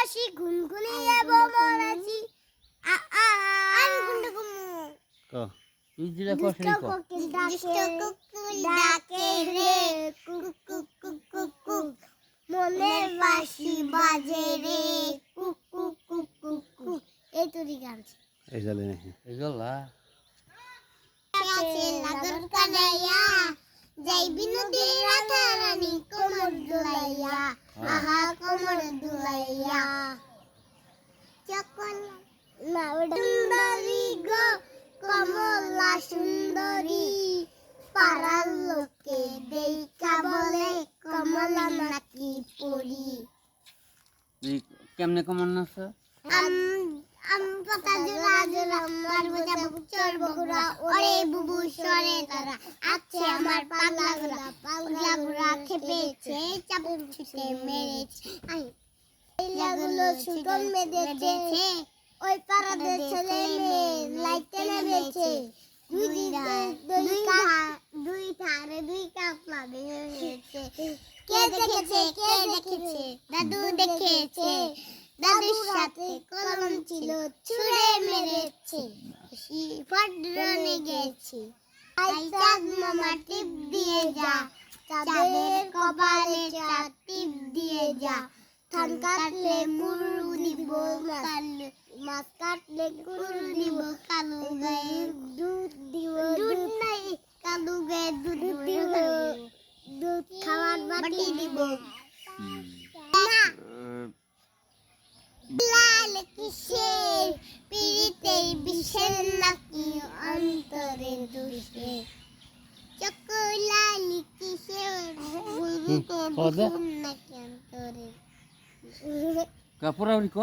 বাসি গুনগুনিয়ে ভ্রমরাসি আ আ আমি কোনটা কমু ক তুই যেটা কস রে ক দুষ্ট কুকুর ডাকে রে cook cook cook cook cook মনের বাসি বাজে রে cook cook cook cook cook এই তোরই গান এই জালে নাকি এগুলা আছে লাগন কানাইয়া যাই বিনোদিনী রাধা রানী কোমর দুলাইয়া আহা কোমর দুলাইয়া যখন না সুন্দরী গো কমলা সুন্দরী পাড়ার লোকে দেখা বলে কমলা নাকি পরি তুই কেমনে কমন নাছ পাতা জোড়া জোড়া মারবো যাবো চড়বো ঘোড়া ওরে বুবু সরে তারা আছে আমার পাগলা ঘোড়া খেপেছে চাবুক ছুটে মেরেছে এগুলো সুতন মেরেছে ওই পাড়াদের ছেলে মেয়ে লাইতে নেমেছে দুই ধারে দুই কাপলা বেরিয়েছে কে দেখেছে দাদু দেখেছে দাদুর সাথে কলম ছিল ছুঁড়ে মেরেছে পটরনে গেছে চাঁদ মামা টিপ দিয়ে যা চাঁদের কপালে চাঁদ টিপ দিয়ে যা ধান কাটলে মুরু দিব মাছ কাটলে গুরু দিব কালু গায়ে দুধ দিব দুধ নাই কালু গায়ে দুধ দিব দুধ খাওয়ার বাটি দিব না লাল কিসের পিরিতে বিষের নাকি অন্তরে দুষে চকলালি কিসের বুলবুতে বিষের নাকি অন্তরে কাপড়া ক